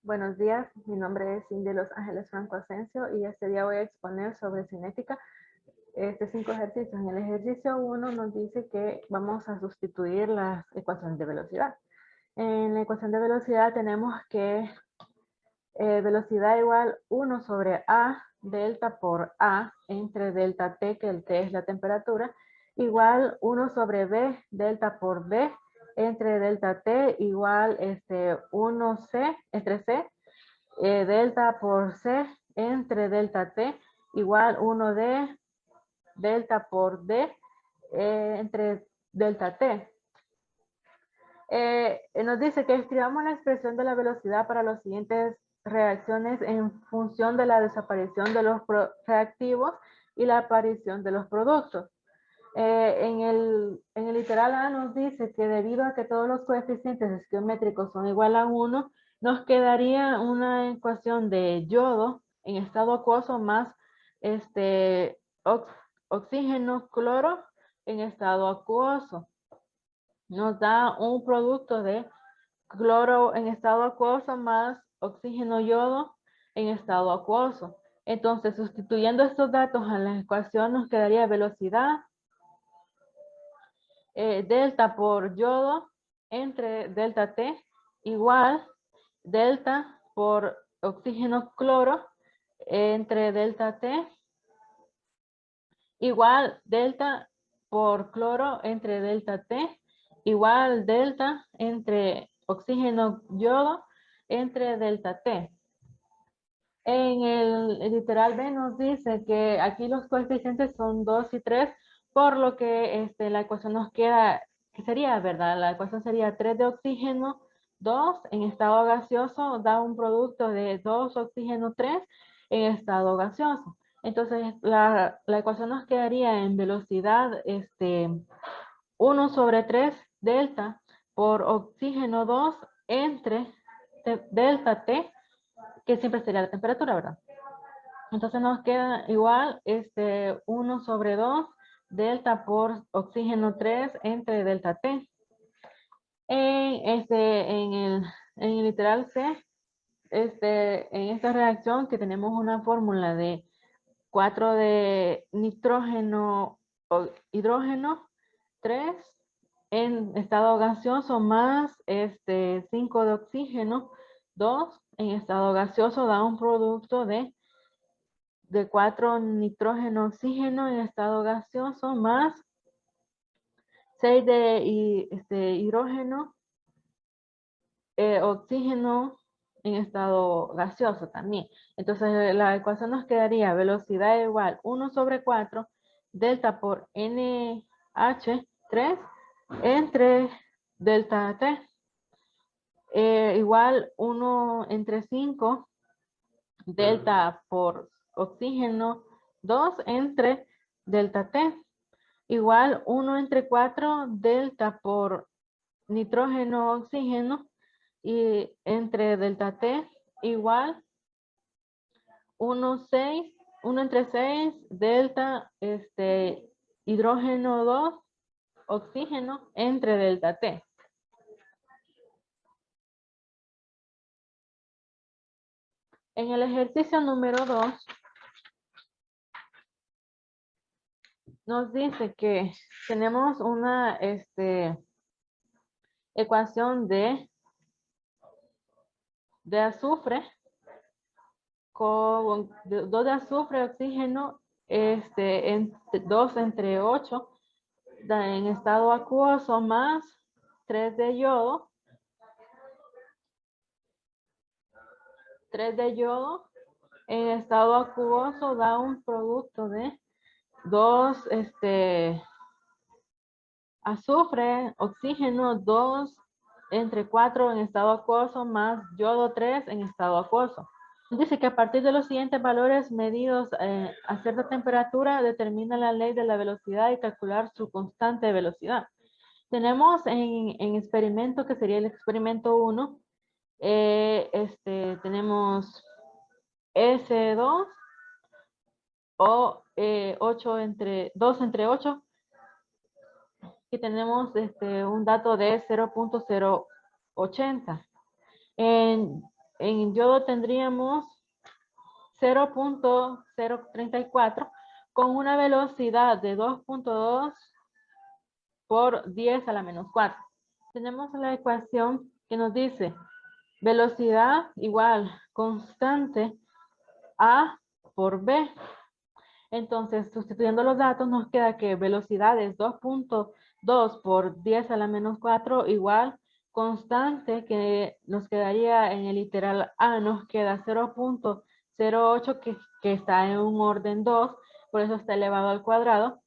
Buenos días, mi nombre es Cindy Los Ángeles Franco Asensio y este día voy a exponer sobre cinética 5 ejercicios. En el ejercicio 1 nos dice que vamos a sustituir las ecuaciones de velocidad. En la ecuación de velocidad tenemos que velocidad igual 1 sobre A delta por A entre delta T, que el T es la temperatura, igual 1 sobre B delta por B entre delta T igual 1C entre C, delta por C entre delta T igual 1D delta por D entre delta T. Nos dice que escribamos la expresión de la velocidad para las siguientes reacciones en función de la desaparición de los reactivos y la aparición de los productos. En el literal A nos dice que debido a que todos los coeficientes estequiométricos son igual a 1, nos quedaría una ecuación de yodo en estado acuoso más oxígeno cloro en estado acuoso. Nos da un producto de cloro en estado acuoso más oxígeno yodo en estado acuoso. Entonces, sustituyendo estos datos a la ecuación, nos quedaría velocidad delta por yodo entre delta T igual delta por oxígeno cloro entre delta T igual delta por cloro entre delta T igual delta entre oxígeno yodo entre delta T. En el literal B nos dice que aquí los coeficientes son 2 y 3, por lo que la ecuación nos queda, que sería, ¿verdad? La ecuación sería 3 de oxígeno, 2 en estado gaseoso, da un producto de 2 oxígeno 3 en estado gaseoso. Entonces, la ecuación nos quedaría en velocidad 1 sobre 3 delta por oxígeno 2 entre delta T, que siempre sería la temperatura, ¿verdad? Entonces nos queda igual 1 sobre 2 delta por oxígeno 3 entre delta T. En el literal C, en esta reacción que tenemos una fórmula de 4 de nitrógeno o hidrógeno 3 en estado gaseoso más 5 de oxígeno 2 en estado gaseoso da un producto de 4 nitrógeno oxígeno en estado gaseoso más 6 de hidrógeno oxígeno en estado gaseoso también. Entonces la ecuación nos quedaría velocidad igual 1 sobre 4 delta por NH3 entre delta T igual 1 entre 5 delta por oxígeno 2 entre delta T igual 1 entre 4 delta por nitrógeno oxígeno y entre delta T igual 1 entre 6 delta hidrógeno 2 oxígeno entre delta T. En el ejercicio número 2 nos dice que tenemos una ecuación de azufre con 2 de azufre, oxígeno, 2 entre 8 en estado acuoso más 3 de yodo. 3 de yodo en estado acuoso da un producto de 2 azufre, oxígeno 2 entre 4 en estado acuoso más yodo 3 en estado acuoso. Dice que a partir de los siguientes valores medidos a cierta temperatura determina la ley de la velocidad y calcular su constante de velocidad. Tenemos en experimento, que sería el experimento 1, tenemos S2 o 2 entre 8, y tenemos un dato de 0.080. en yodo tendríamos 0.034 con una velocidad de 2.2 por 10 a la menos 4. Tenemos la ecuación que nos dice velocidad igual constante A por B. Entonces, sustituyendo los datos, nos queda que velocidad es 2.2 por 10 a la menos 4 igual constante, que nos quedaría en el literal A, nos queda 0.08 que está en un orden 2, por eso está elevado al cuadrado.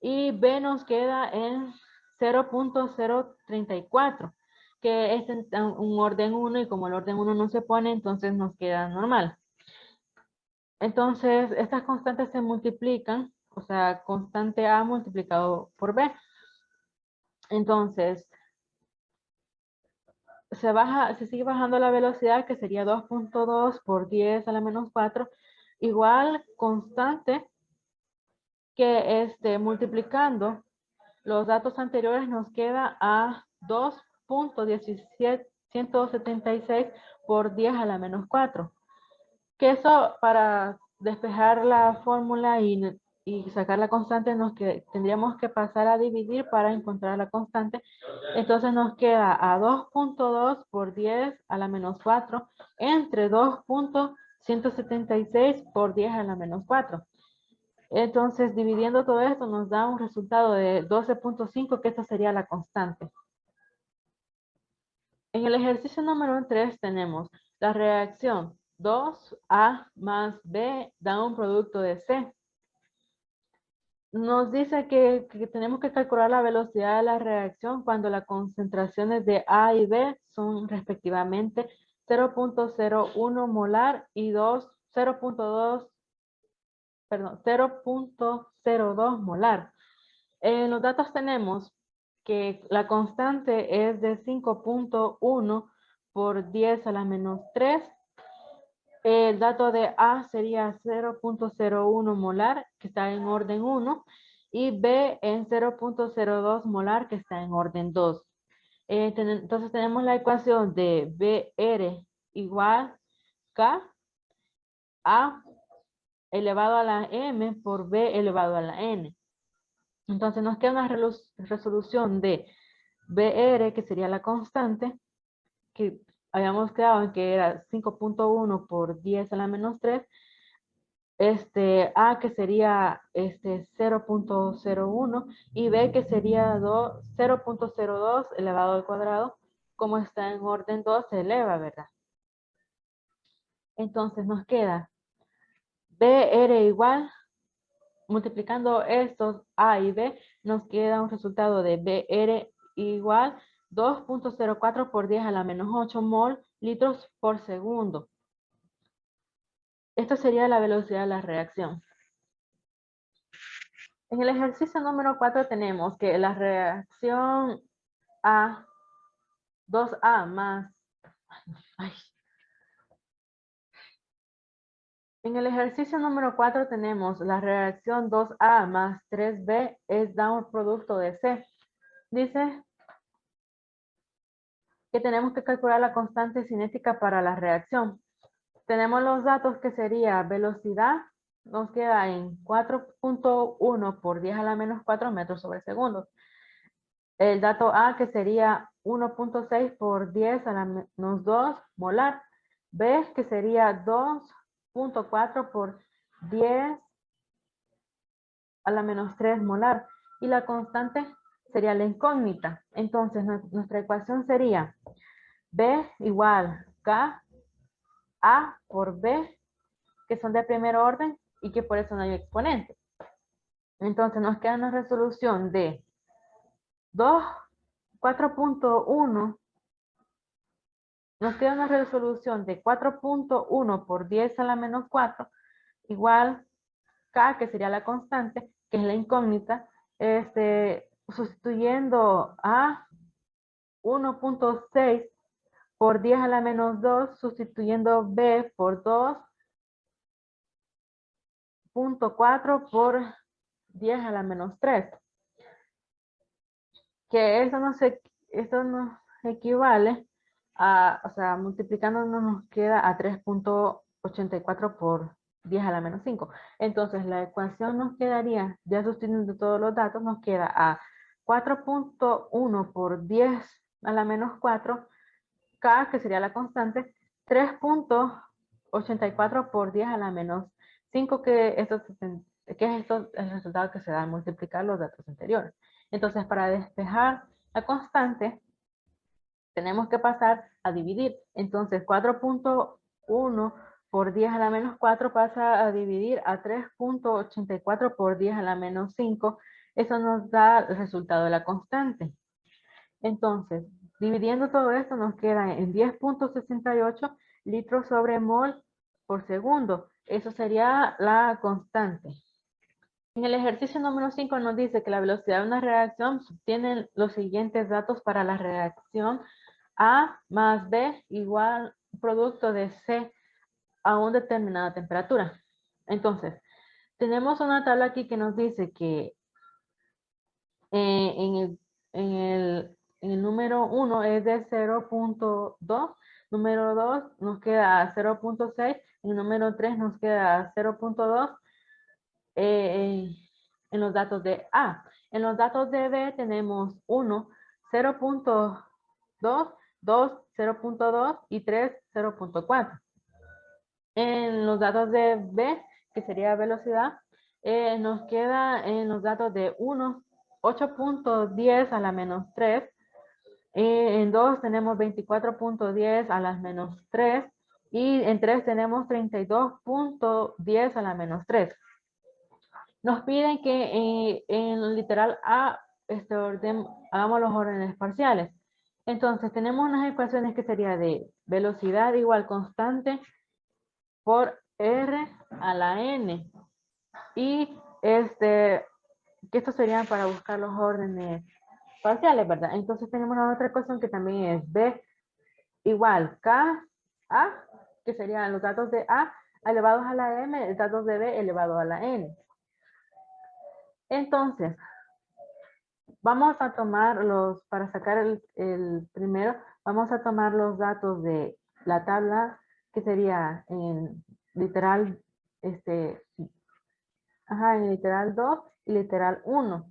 Y B nos queda en 0.034, que es en un orden 1 y como el orden 1 no se pone, entonces nos queda normal. Entonces, estas constantes se multiplican, o sea, constante A multiplicado por B. Entonces, se sigue bajando la velocidad, que sería 2.2 por 10 a la menos 4, igual constante que multiplicando los datos anteriores nos queda a 2.176 por 10 a la menos 4. Que eso para despejar la fórmula y sacar la constante tendríamos que pasar a dividir para encontrar la constante. Entonces nos queda a 2.2 por 10 a la menos 4 entre 2.176 por 10 a la menos 4. Entonces, dividiendo todo esto nos da un resultado de 12.5, que esta sería la constante. En el ejercicio número 3 tenemos la reacción 2A más B da un producto de C. Nos dice que tenemos que calcular la velocidad de la reacción cuando las concentraciones de A y B son respectivamente 0.01 molar y 0.02 molar. En los datos tenemos que la constante es de 5.1 por 10 a la menos 3. El dato de A sería 0.01 molar, que está en orden 1, y B en 0.02 molar, que está en orden 2. Entonces tenemos la ecuación de BR igual K A elevado a la M por B elevado a la N. Entonces nos queda una resolución de BR, que sería la constante, que habíamos quedado en que era 5.1 por 10 a la menos 3, A que sería 0.01 y B que sería 0.02 elevado al cuadrado, como está en orden 2 se eleva, ¿verdad? Entonces nos queda BR igual, multiplicando estos A y B, nos queda un resultado de BR igual 2.04 por 10 a la menos 8 mol litros por segundo. Esto sería la velocidad de la reacción. En el ejercicio número 4 tenemos que la reacción A, 2A más... En el ejercicio número 4 tenemos la reacción 2A más 3B da un producto de C. Dice que tenemos que calcular la constante cinética para la reacción. Tenemos los datos que sería velocidad, nos queda en 4.1 por 10 a la menos 4 metros sobre segundo. El dato A que sería 1.6 por 10 a la menos 2 molar. B que sería 2.4 por 10 a la menos 3 molar. Y la constante sería la incógnita. Entonces nuestra ecuación sería B igual K A por B, que son de primer orden y que por eso no hay exponente. Entonces nos queda una resolución de 4.1, nos queda una resolución de 4.1 por 10 a la menos 4 igual K, que sería la constante, que es la incógnita, sustituyendo a 1.6 por 10 a la menos 2, sustituyendo B por 2.4 por 10 a la menos 3. Que esto nos equivale o sea, multiplicándonos nos queda a 3.84 por 10 a la menos 5. Entonces, la ecuación nos quedaría, ya sustituyendo todos los datos, nos queda a 4.1 por 10 a la menos 4, K, que sería la constante, 3.84 por 10 a la menos 5, que es el resultado que se da al multiplicar los datos anteriores. Entonces, para despejar la constante, tenemos que pasar a dividir. Entonces, 4.1 por 10 a la menos 4 pasa a dividir a 3.84 por 10 a la menos 5. Eso nos da el resultado de la constante. Entonces, dividiendo todo esto nos queda en 10.68 litros sobre mol por segundo. Eso sería la constante. En el ejercicio número 5 nos dice que la velocidad de una reacción se obtienen los siguientes datos para la reacción A más B igual producto de C a una determinada temperatura. Entonces, tenemos una tabla aquí que nos dice que en el número 1 es de 0.2, número 2 nos queda a 0.6, en el número 3 nos queda a 0.2 en los datos de A. En los datos de B tenemos 1, 0.2, 2, 0.2 y 3, 0.4. En los datos de B, que sería velocidad, nos queda en los datos de 1, 8.10 a la menos 3. En 2 tenemos 24.10 a la menos 3. Y en 3 tenemos 32.10 a la menos 3. Nos piden que en el literal A hagamos los órdenes parciales. Entonces tenemos unas ecuaciones que sería de velocidad igual constante por R a la N. Y que estos serían para buscar los órdenes parciales, ¿verdad? Entonces tenemos una otra ecuación que también es B igual K A, que serían los datos de A elevados a la M, los datos de B elevado a la N. Entonces, vamos a tomar para sacar el primero, vamos a tomar los datos de la tabla que sería en literal, en literal 2 y literal 1.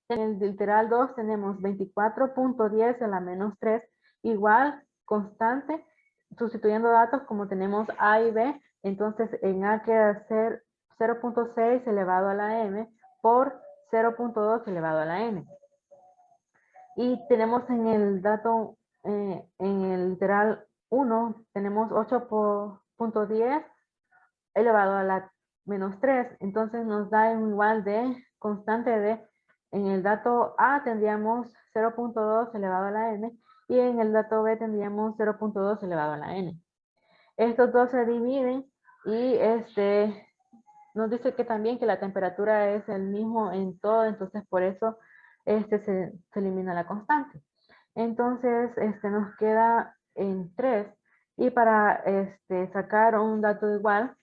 En el literal 2 tenemos 24.10 a la menos 3 igual constante, sustituyendo datos como tenemos A y B, entonces en A queda 0.6 elevado a la M por 0.2 elevado a la N. Y tenemos en el dato, en el literal 1, tenemos 8.10 elevado a la menos 3. Entonces nos da un igual de constante de, en el dato A tendríamos 0.2 elevado a la N y en el dato B tendríamos 0.2 elevado a la N. Estos dos se dividen y nos dice que también que la temperatura es el mismo en todo, entonces por eso se elimina la constante. Entonces nos queda en 3 y para sacar un dato igual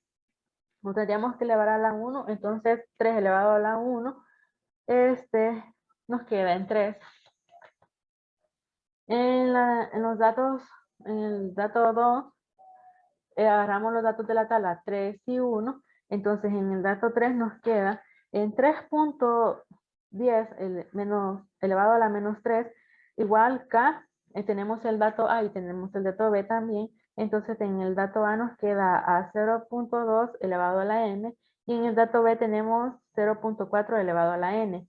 nos tendríamos que elevar a la 1, entonces 3 elevado a la 1 nos queda en 3. En los datos, en el dato 2 agarramos los datos de la tabla 3 y 1, entonces en el dato 3 nos queda en 3.10 menos elevado a la menos 3 igual K, tenemos el dato A y tenemos el dato B también, entonces en el dato A nos queda a 0.2 elevado a la N y en el dato B tenemos 0.4 elevado a la N.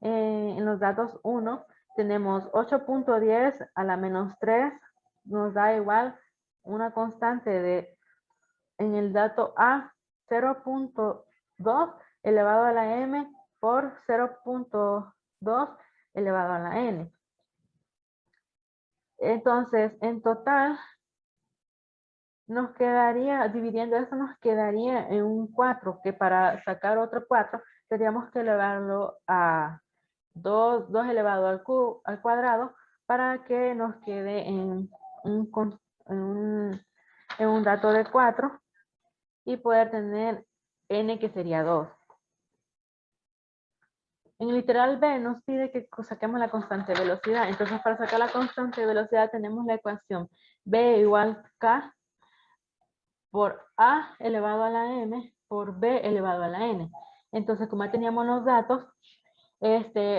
En los datos 1 tenemos 8.10 a la menos 3, nos da igual una constante de, en el dato A, 0.2 elevado a la M por 0.2 elevado a la N. Entonces, en total, nos quedaría, dividiendo esto, nos quedaría en un 4, que para sacar otro 4, tendríamos que elevarlo a 2 elevado al cuadrado para que nos quede en un dato de 4 y poder tener n que sería 2. En el literal B nos pide que saquemos la constante de velocidad. Entonces, para sacar la constante de velocidad tenemos la ecuación B igual K por A elevado a la M por B elevado a la N. Entonces, como ya teníamos los datos,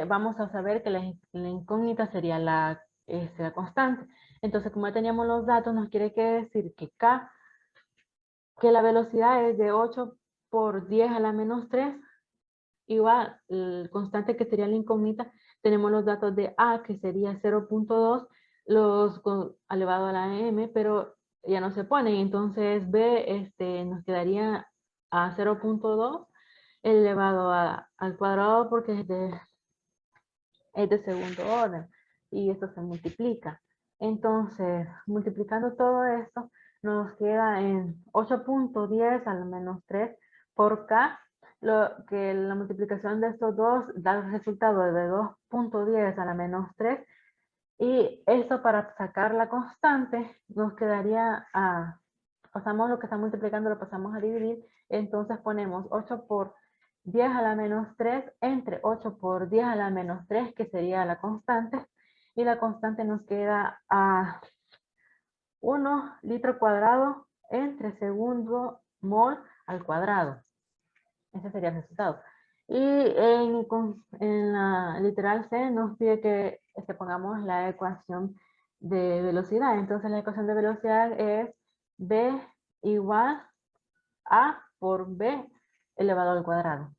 vamos a saber que la incógnita sería la constante. Entonces, como ya teníamos los datos, nos quiere decir que K, que la velocidad es de 8 por 10 a la menos 3, igual, el constante que sería la incógnita, tenemos los datos de A, que sería 0.2, elevado a la M, pero ya no se ponen. Entonces, B nos quedaría a 0.2 elevado al cuadrado porque es de segundo orden y esto se multiplica. Entonces, multiplicando todo esto, nos queda en 8.10 a la menos 3 por K, lo que la multiplicación de estos dos da el resultado de 2.10 a la menos 3, y esto para sacar la constante nos quedaría pasamos lo que está multiplicando, lo pasamos a dividir, entonces ponemos 8 por 10 a la menos 3 entre 8 por 10 a la menos 3, que sería la constante, y la constante nos queda a 1 litro cuadrado entre segundo mol al cuadrado. Ese sería el resultado. Y en la literal C nos pide que pongamos la ecuación de velocidad. Entonces la ecuación de velocidad es B igual A por B elevado al cuadrado.